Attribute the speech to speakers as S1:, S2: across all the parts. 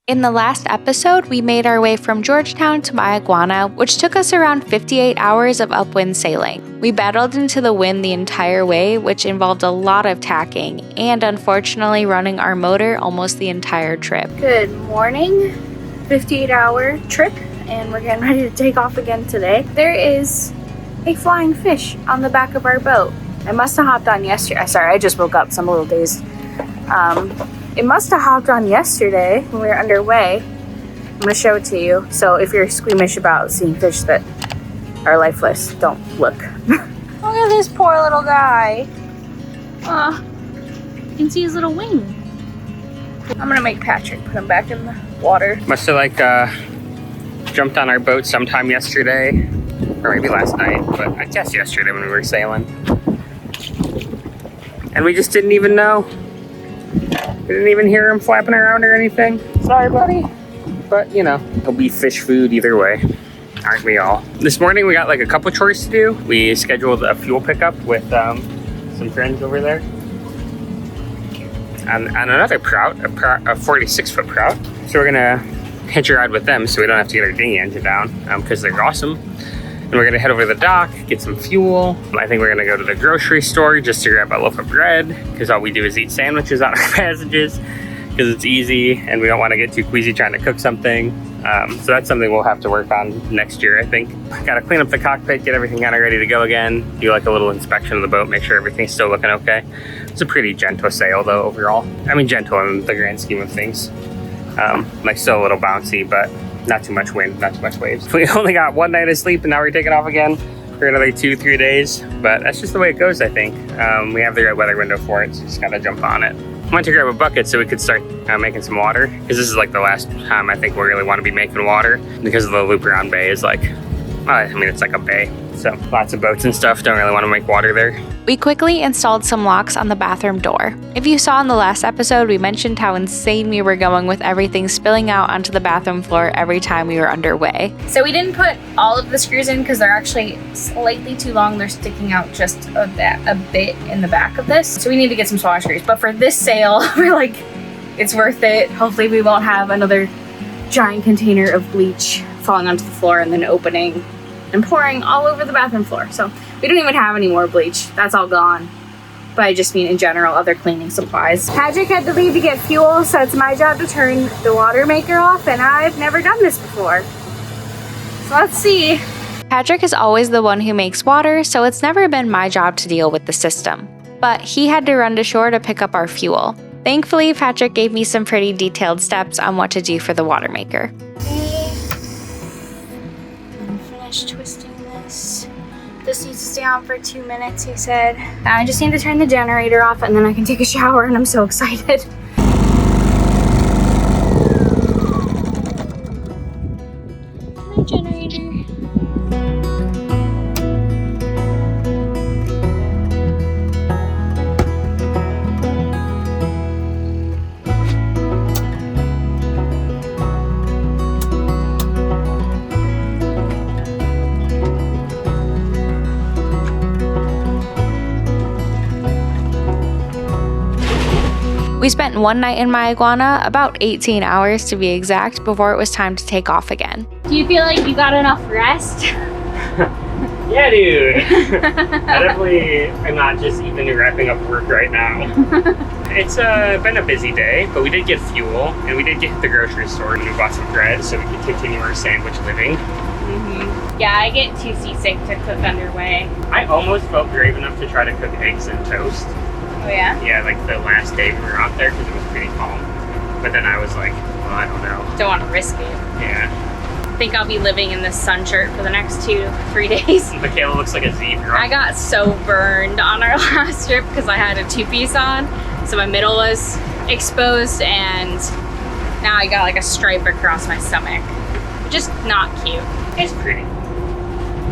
S1: In the last episode, we made our way from Georgetown to Mayaguana, which took us around 58 hours of upwind sailing. We battled into the wind the entire way, which involved a lot of tacking, and unfortunately running our motor almost the entire trip.
S2: Good morning, 58-hour trip, and we're getting ready to take off again today. There is a flying fish on the back of our boat. I must have hopped on yesterday. Sorry, I just woke up, so I'm a little dazed. It must have hopped on yesterday when we were underway. I'm going to show it to you. So if you're squeamish about seeing fish that are lifeless, don't look. Look at this poor little guy. You can see his little wing. I'm going to make Patrick put him back in the water.
S3: Must have jumped on our boat sometime yesterday, or maybe last night, but I guess yesterday when we were sailing. And we just didn't even know. We didn't even hear him flapping around or anything. Sorry, buddy. But, you know, he'll be fish food either way. Aren't we all? This morning we got like a couple chores to do. We scheduled a fuel pickup with some friends over there. And another trout, a 46-foot trout. So we're gonna hitch a ride with them so we don't have to get our dinghy engine down because they're awesome. And we're gonna head over to the dock, get some fuel. I think we're gonna go to the grocery store just to grab a loaf of bread because all we do is eat sandwiches on our passages because it's easy and we don't want to get too queasy trying to cook something. So that's something we'll have to work on next year, I think. Gotta clean up the cockpit, get everything kind of ready to go again, do like a little inspection of the boat, make sure everything's still looking okay. It's a pretty gentle sail though overall. I mean gentle in the grand scheme of things. Like still a little bouncy, but not too much wind, not too much waves. We only got one night of sleep and now we're taking off again for another 2-3 days. But that's just the way it goes, I think. We have the right weather window for it, so just gotta jump on it. I went to grab a bucket so we could start making some water, because this is like the last time I think we really want to be making water, because the Luperón Bay is like, I mean, it's like a bay. So lots of boats and stuff, don't really want to make water there.
S1: We quickly installed some locks on the bathroom door. If you saw in the last episode, we mentioned how insane we were going with everything spilling out onto the bathroom floor every time we were underway.
S2: So we didn't put all of the screws in because they're actually slightly too long. They're sticking out just a bit in the back of this. So we need to get some smaller screws. But for this sail, we're like, it's worth it. Hopefully we won't have another giant container of bleach falling onto the floor and then opening and pouring all over the bathroom floor. So we don't even have any more bleach. That's all gone. But I just mean in general, other cleaning supplies. Patrick had to leave to get fuel, so it's my job to turn the Watermaker off, and I've never done this before. So let's see.
S1: Patrick is always the one who makes water, so it's never been my job to deal with the system. But he had to run to shore to pick up our fuel. Thankfully, Patrick gave me some pretty detailed steps on what to do for the Watermaker.
S2: Twisting this. This needs to stay on for 2 minutes, he said. I just need to turn the generator off and then I can take a shower, and I'm so excited. My generator.
S1: We spent one night in Mayaguana, about 18 hours to be exact, before it was time to take off again.
S2: Do you feel like you got enough rest?
S3: Yeah, dude. I definitely am not just even wrapping up work right now. It's been a busy day, but we did get fuel and we did get to the grocery store and we bought some bread so we could continue our sandwich living.
S2: Yeah, I get too seasick to cook underway.
S3: I almost felt brave enough to try to cook eggs and toast.
S2: Oh yeah?
S3: Yeah, like the last day we were out there because it was pretty calm. But then I was like, well, I don't know.
S2: Don't want to risk it.
S3: Yeah.
S2: I think I'll be living in this sun shirt for the next 2 to 3 days.
S3: Michaela looks like a zebra.
S2: I got so burned on our last trip because I had a 2-piece on. So my middle was exposed and now I got like a stripe across my stomach. Just not cute.
S3: It's pretty.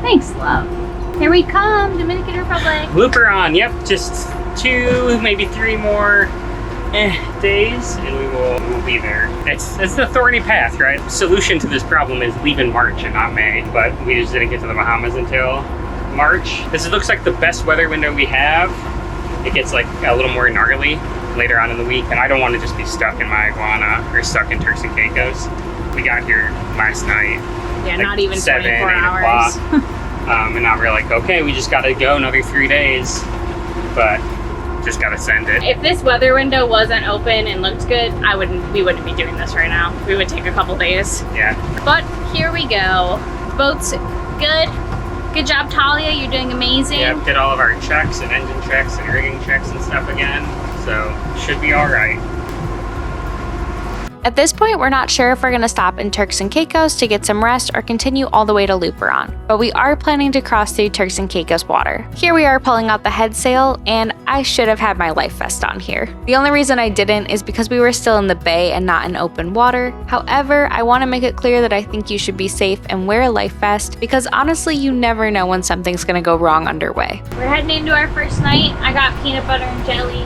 S2: Thanks, love. Here we come, Dominican Republic.
S3: Luperón, yep, just 2, maybe 3 more days and we will be there. It's the thorny path, right? Solution to this problem is leave in March and not May, but we just didn't get to the Bahamas until March. This looks like the best weather window we have. It gets like a little more gnarly later on in the week, and I don't want to just be stuck in Mayaguana or stuck in Turks and Caicos. We got here last night.
S2: Yeah,
S3: like
S2: not even
S3: 7,
S2: 24
S3: 8
S2: hours.
S3: And now we're like, okay, we just gotta go another 3 days, but just gotta send it.
S2: If this weather window wasn't open and looked good, we wouldn't be doing this right now. We would take a couple days.
S3: Yeah.
S2: But here we go. Boat's good. Good job, Talia. You're doing amazing.
S3: Yeah, did all of our checks and engine checks and rigging checks and stuff again, so should be all right.
S1: At this point, we're not sure if we're going to stop in Turks and Caicos to get some rest or continue all the way to Luperón, but we are planning to cross through Turks and Caicos water. Here we are pulling out the head sail, and I should have had my life vest on here. The only reason I didn't is because we were still in the bay and not in open water. However, I want to make it clear that I think you should be safe and wear a life vest, because honestly, you never know when something's going to go wrong underway.
S2: We're heading into our first night. I got peanut butter and jelly.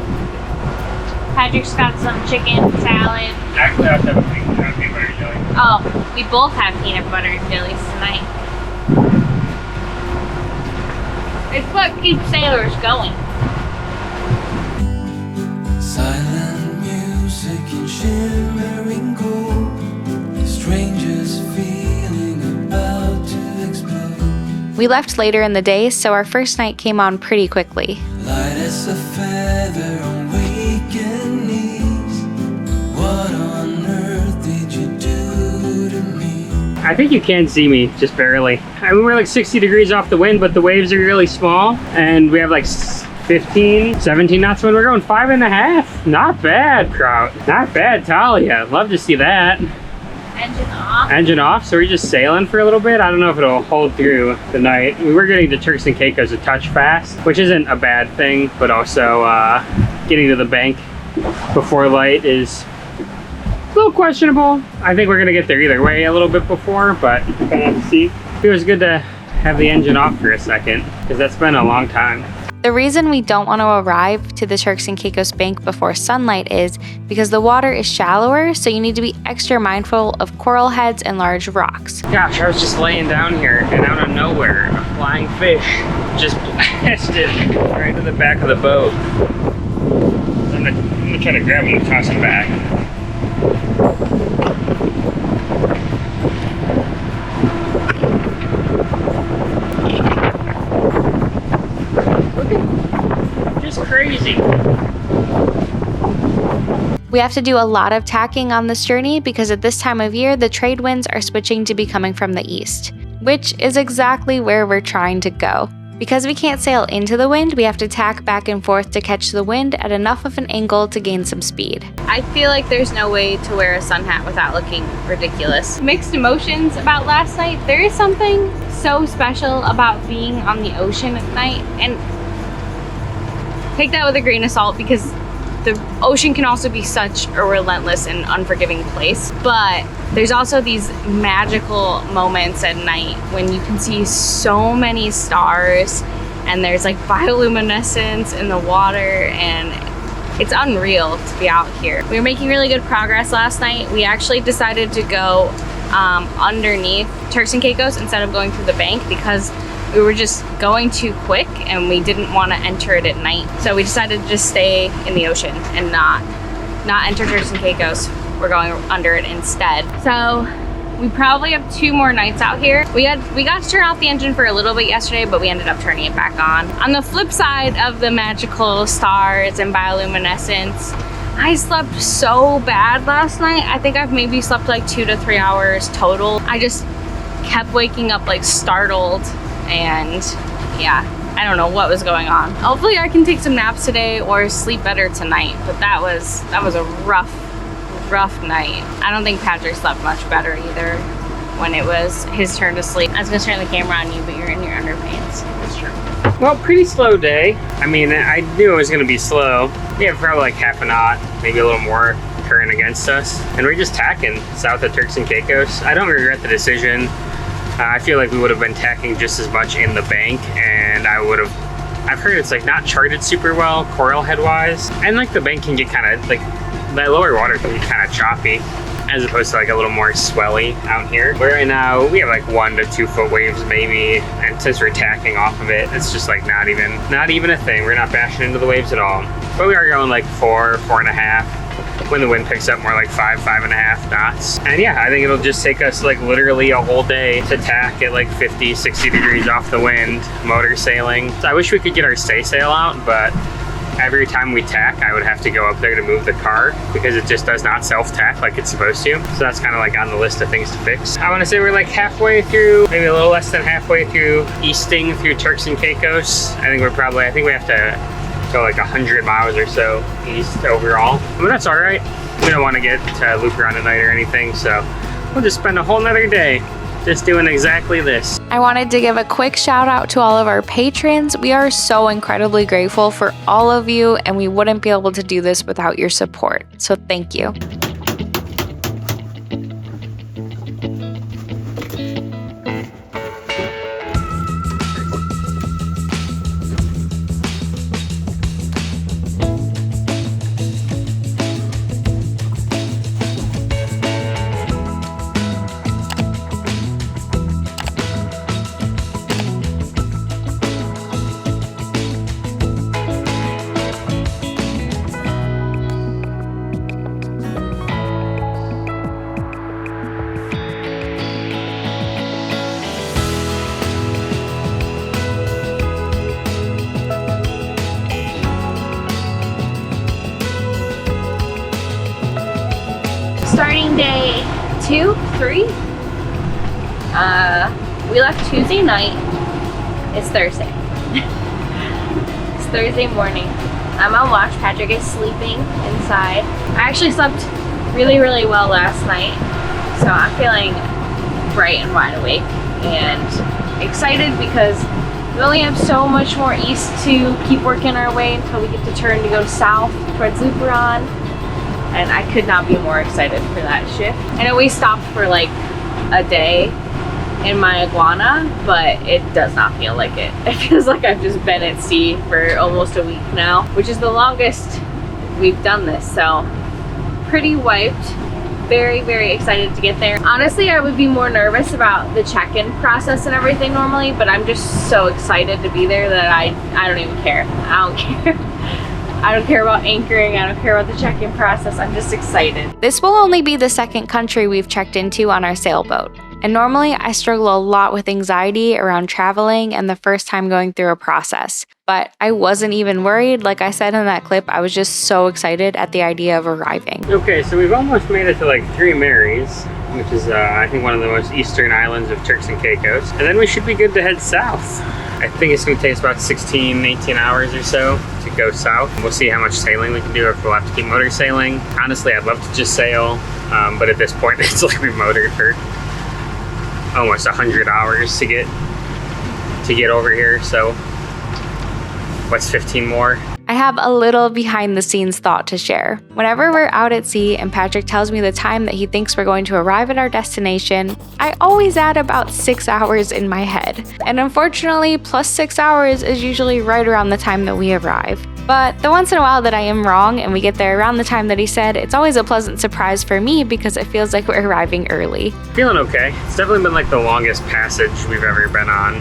S2: Patrick's got some chicken salad.
S3: Actually, I have a peanut butter and jelly.
S2: Oh, we both have peanut butter and jellies tonight. It's what keeps sailors going.
S4: Silent music and shimmering gold, the strangest feeling about to explode.
S1: We left later in the day, so our first night came on pretty quickly.
S4: Light as a feather on weekend knees. What on earth did you do to me?
S3: I think you can see me, just barely. I mean, we're like 60 degrees off the wind, but the waves are really small, and we have like 15, 17 knots wind. We're going 5.5. Not bad, Kraut. Not bad, Talia. Love to see that.
S2: Engine off.
S3: Engine off, so we're just sailing for a little bit. I don't know if it'll hold through the night. We were getting to Turks and Caicos a touch fast, which isn't a bad thing, but also getting to the bank before light is a little questionable. I think we're gonna get there either way a little bit before, but we're gonna have to see. It was good to have the engine off for a second, because that's been a long time.
S1: The reason we don't want to arrive to the Turks and Caicos bank before sunlight is because the water is shallower, so you need to be extra mindful of coral heads and large rocks.
S3: Gosh, I was just laying down here, and out of nowhere, a flying fish just blasted right to the back of the boat. I'm gonna try to grab him and toss him back. Just crazy.
S1: We have to do a lot of tacking on this journey because at this time of year, the trade winds are switching to be coming from the east, which is exactly where we're trying to go. Because we can't sail into the wind, we have to tack back and forth to catch the wind at enough of an angle to gain some speed.
S2: I feel like there's no way to wear a sun hat without looking ridiculous. Mixed emotions about last night. There is something so special about being on the ocean at night, and take that with a grain of salt because the ocean can also be such a relentless and unforgiving place. But there's also these magical moments at night when you can see so many stars and there's like bioluminescence in the water, and it's unreal to be out here. We were making really good progress last night. We actually decided to go underneath Turks and Caicos instead of going through the bank because we were just going too quick and we didn't want to enter it at night. So we decided to just stay in the ocean and not enter Turks and Caicos. We're going under it instead. So we probably have 2 more nights out here. We got to turn off the engine for a little bit yesterday, but we ended up turning it back on. On the flip side of the magical stars and bioluminescence, I slept so bad last night. I think I've maybe slept like 2 to 3 hours total. I just kept waking up like startled, and yeah, I don't know what was going on. Hopefully I can take some naps today or sleep better tonight, but that was a rough night. I don't think Patrick slept much better either when it was his turn to sleep. I was gonna turn the camera on you, but you're in your underpants.
S3: That's true. Well, pretty slow day. I mean, I knew it was gonna be slow. We have probably like half a knot, maybe a little more current against us. And we're just tacking south of Turks and Caicos. I don't regret the decision. I feel like we would have been tacking just as much in the bank, and I've heard it's like not charted super well, coral head wise. And like the bank can get kind of like, that lower water can be kind of choppy. as opposed to like a little more swelly out here. Where right now we have like 1 to 2 foot waves maybe, and since we're tacking off of it, it's just like not even a thing. We're not bashing into the waves at all. But we are going like 4, 4.5. When the wind picks up, more like 5, 5.5 knots. And yeah, I think it'll just take us like literally a whole day to tack at like 50, 60 degrees off the wind, motor sailing. So I wish we could get our stay sail out, but every time we tack, I would have to go up there to move the car because it just does not self-tack like it's supposed to. So that's kind of like on the list of things to fix. I want to say we're like halfway through, maybe a little less than halfway through easting through Turks and Caicos. I think we have to go like 100 miles or so east overall. But that's all right. We don't want to get to Luperón tonight or anything, so we'll just spend a whole nother day just doing exactly this.
S1: I wanted to give a quick shout out to all of our patrons. We are so incredibly grateful for all of you, and we wouldn't be able to do this without your support. So thank you.
S2: Starting day 2, 3. We left Tuesday night. It's Thursday. It's Thursday morning. I'm on watch. Patrick is sleeping inside. I actually slept really, really well last night, so I'm feeling bright and wide awake and excited because we only have so much more east to keep working our way until we get to turn to go south towards Luperón. And I could not be more excited for that shift. I know we stopped for like a day in Mayaguana, but it does not feel like it. It feels like I've just been at sea for almost a week now, which is the longest we've done this. So pretty wiped. Very, very excited to get there. Honestly, I would be more nervous about the check-in process and everything normally, but I'm just so excited to be there that I don't even care. I don't care. I don't care about anchoring, I don't care about the check-in process, I'm just excited.
S1: This will only be the second country we've checked into on our sailboat. And normally I struggle a lot with anxiety around traveling and the first time going through a process. But I wasn't even worried. Like I said in that clip, I was just so excited at the idea of arriving.
S3: Okay, so we've almost made it to like 3 Marys, which is I think one of the most eastern islands of Turks and Caicos. And then we should be good to head south. I think it's going to take us about 16, 18 hours or so to go south. We'll see how much sailing we can do, or if we'll have to keep motor sailing. Honestly, I'd love to just sail, but at this point, it's like we've motored for almost 100 hours to get over here. So what's 15 more?
S1: I have a little behind the scenes thought to share. Whenever we're out at sea and Patrick tells me the time that he thinks we're going to arrive at our destination, I always add about 6 hours in my head. And unfortunately, plus 6 hours is usually right around the time that we arrive. But the once in a while that I am wrong and we get there around the time that he said, it's always a pleasant surprise for me because it feels like we're arriving early.
S3: Feeling okay. It's definitely been like the longest passage we've ever been on.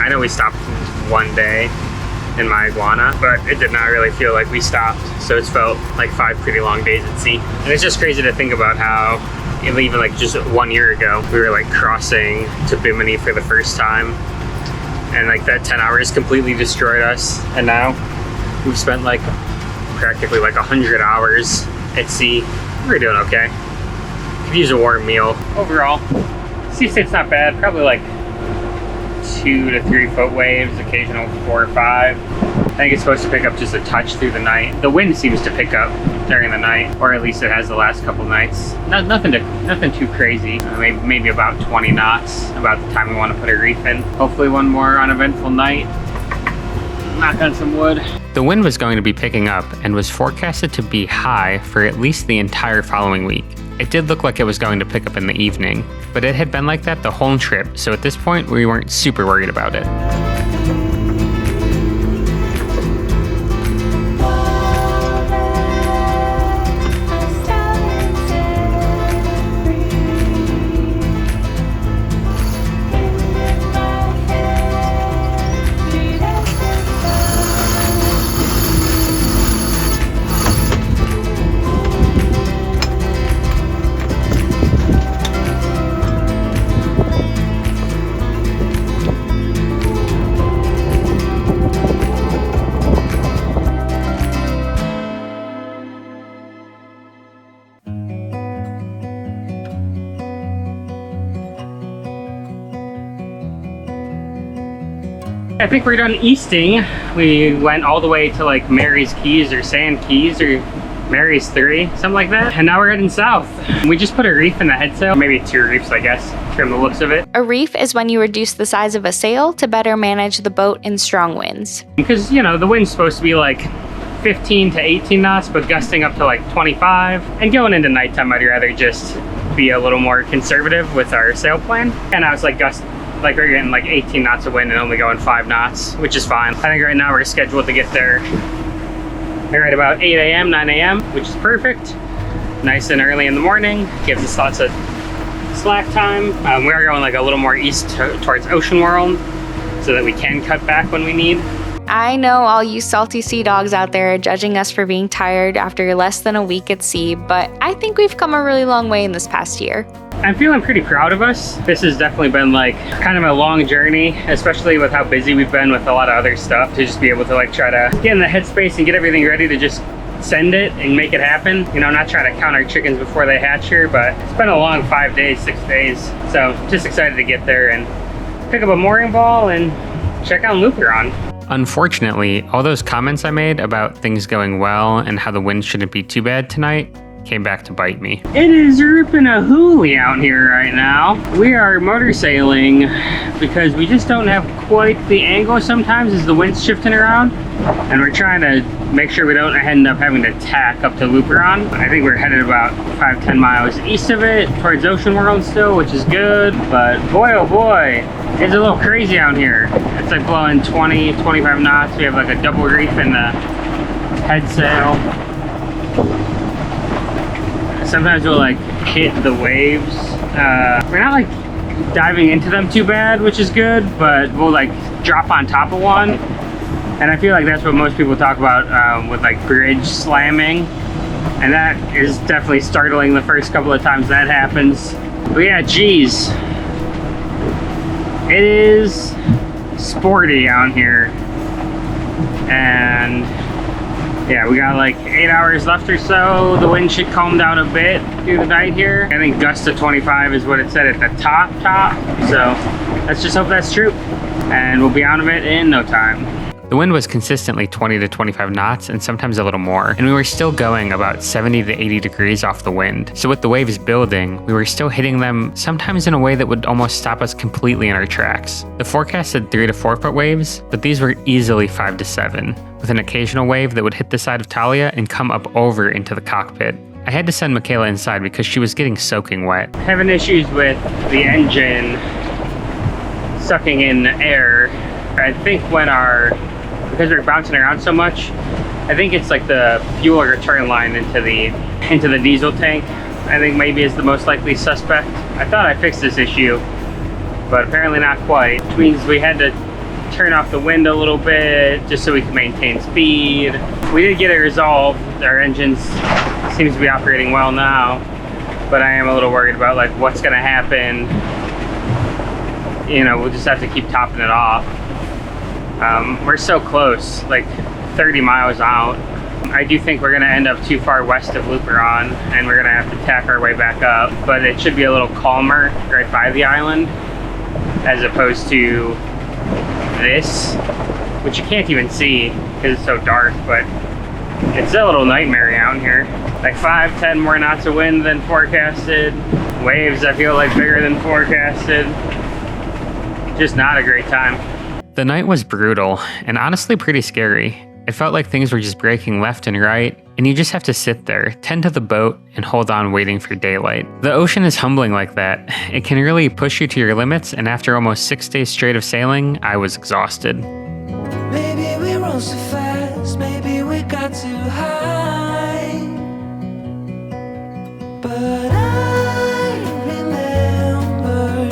S3: I know we stopped one day in Mayaguana, but it did not really feel like we stopped, so it's felt like 5 pretty long days at sea. And it's just crazy to think about how even like just 1 year ago we were like crossing to Bimini for the first time, and like that 10 hours completely destroyed us, and now we've spent like practically like 100 hours at sea. We're doing okay. Could use a warm meal. Overall, sea state's not bad. Probably like 2 to 3 foot waves, occasional 4 or 5. I think it's supposed to pick up just a touch through the night. The wind seems to pick up during the night, or at least it has the last couple nights. Nothing too crazy. Maybe about 20 knots, about the time we want to put a reef in. Hopefully one more uneventful night. Knock on some wood. The wind was going to be picking up and was forecasted to be high for at least the entire following week. It did look like it was going to pick up in the evening, but it had been like that the whole trip, so at this point we weren't super worried about it. I think we're done easting. We went all the way to like Mary's Keys or Sand Keys or Mary's 3, something like that. And now we're heading south. We just put a reef in the head sail, maybe 2 reefs, I guess, from the looks of it.
S1: A reef is when you reduce the size of a sail to better manage the boat in strong winds.
S3: Because, you know, the wind's supposed to be like 15 to 18 knots, but gusting up to like 25. And going into nighttime, I'd rather just be a little more conservative with our sail plan. And I was like like we're getting like 18 knots of wind and only going 5 knots, which is fine. I think right now we're scheduled to get there right about 8 a.m., 9 a.m., which is perfect. Nice and early in the morning. Gives us lots of slack time. We are going like a little more east towards Ocean World so that we can cut back when we need.
S1: I know all you salty sea dogs out there are judging us for being tired after less than a week at sea, but I think we've come a really long way in this past year.
S3: I'm feeling pretty proud of us. This has definitely been like kind of a long journey, especially with how busy we've been with a lot of other stuff, to just be able to like try to get in the headspace and get everything ready to just send it and make it happen. You know, not trying to count our chickens before they hatch here, but it's been a long 5 days, 6 days. So just excited to get there and pick up a mooring ball and check out Luperón. Unfortunately, all those comments I made about things going well and how the wind shouldn't be too bad tonight came back to bite me. It is ripping a hoolie out here right now. We are motor sailing because we just don't have quite the angle sometimes as the wind's shifting around, and we're trying to make sure we don't end up having to tack up to Luperón. I think we're headed about 5-10 miles east of it towards Ocean World still, which is good, but boy oh boy, it's a little crazy out here. It's like blowing 20-25 knots. We have like a double reef in the head sail. Sometimes we'll like hit the waves. We're not like diving into them too bad, which is good, but we'll like drop on top of one. And I feel like that's what most people talk about with like bridge slamming. And that is definitely startling the first couple of times that happens. But yeah, geez. It is sporty out here. And yeah, we got like 8 hours left or so. The wind should calm down a bit through the night here. I think gust to 25 is what it said at the top. So let's just hope that's true. And we'll be out of it in no time. The wind was consistently 20 to 25 knots and sometimes a little more, and we were still going about 70 to 80 degrees off the wind. So with the waves building, we were still hitting them sometimes in a way that would almost stop us completely in our tracks. The forecast said 3 to 4 foot waves, but these were easily 5 to 7, with an occasional wave that would hit the side of Talia and come up over into the cockpit. I had to send Michaela inside because she was getting soaking wet. Having issues with the engine sucking in air. I think because we're bouncing around so much, I think it's like the fuel return line into the diesel tank, I think maybe is the most likely suspect. I thought I fixed this issue, but apparently not quite, which means we had to turn off the wind a little bit just so we could maintain speed. We did get it resolved. Our engine seems to be operating well now, but I am a little worried about like what's gonna happen. You know, we'll just have to keep topping it off. We're so close, like 30 miles out. I do think we're gonna end up too far west of Luperón and we're gonna have to tack our way back up, but it should be a little calmer right by the island as opposed to this, which you can't even see because it's so dark, but it's a little nightmare out here. Like 5-10 more knots of wind than forecasted. Waves I feel like bigger than forecasted. Just not a great time. The night was brutal and honestly pretty scary. It felt like things were just breaking left and right, and you just have to sit there, tend to the boat, and hold on waiting for daylight. The ocean is humbling like that. It can really push you to your limits, and after almost 6 days straight of sailing, I was exhausted.
S4: Maybe we rose too fast, maybe we got too high, but I remember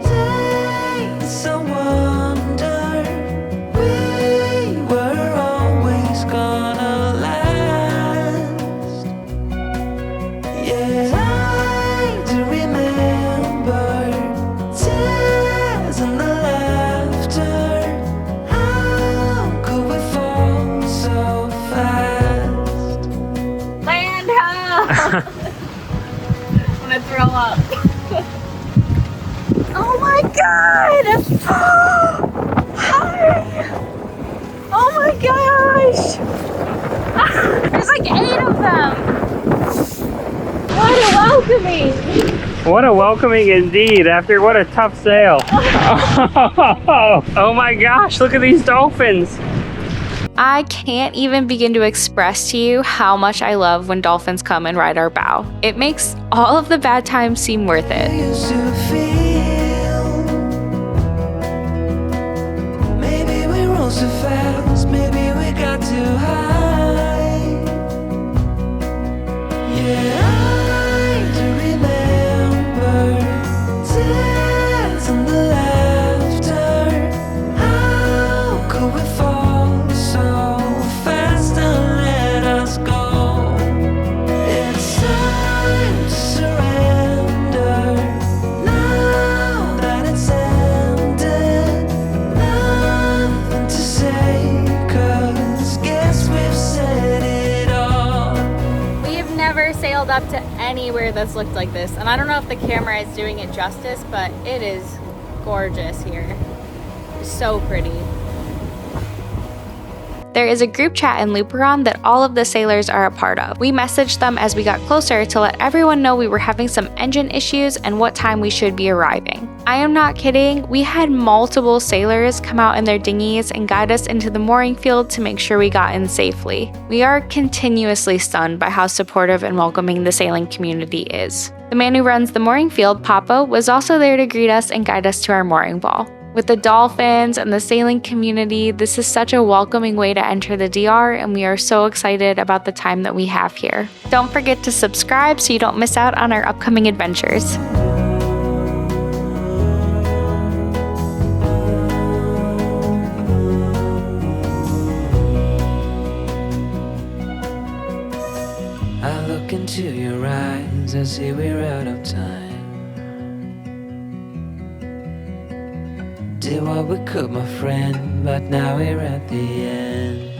S4: days I wonder we were always gonna last. Yeah, I do remember tears and the laughter. How could we fall so fast?
S2: Land ho! I'm gonna throw up. Oh my god! Hi! like 8 of them. What a welcoming.
S3: What a welcoming indeed after what a tough sail. Oh my gosh, look at these dolphins.
S1: I can't even begin to express to you how much I love when dolphins come and ride our bow. It makes all of the bad times seem worth it.
S4: Used to feel. Maybe we rose too fast, maybe we got too high. Yeah, I do remember tears and the laughter. How could we fall so fast and let us go? It's time to surrender. Now that it's ended, nothing to say, 'cause guess we've said it all.
S2: We have never sailed up to anywhere that's looked like this. And I don't know if the camera is doing it justice, but it is gorgeous here. So pretty.
S1: There is a group chat in Luperón that all of the sailors are a part of. We messaged them as we got closer to let everyone know we were having some engine issues and what time we should be arriving. I am not kidding, we had multiple sailors come out in their dinghies and guide us into the mooring field to make sure we got in safely. We are continuously stunned by how supportive and welcoming the sailing community is. The man who runs the mooring field, Papa, was also there to greet us and guide us to our mooring ball. With the dolphins and the sailing community, this is such a welcoming way to enter the DR, and we are so excited about the time that we have here. Don't forget to subscribe so you don't miss out on our upcoming adventures.
S4: I look into your eyes, I see we're out of time. Did what we could, my friend, but now we're at the end.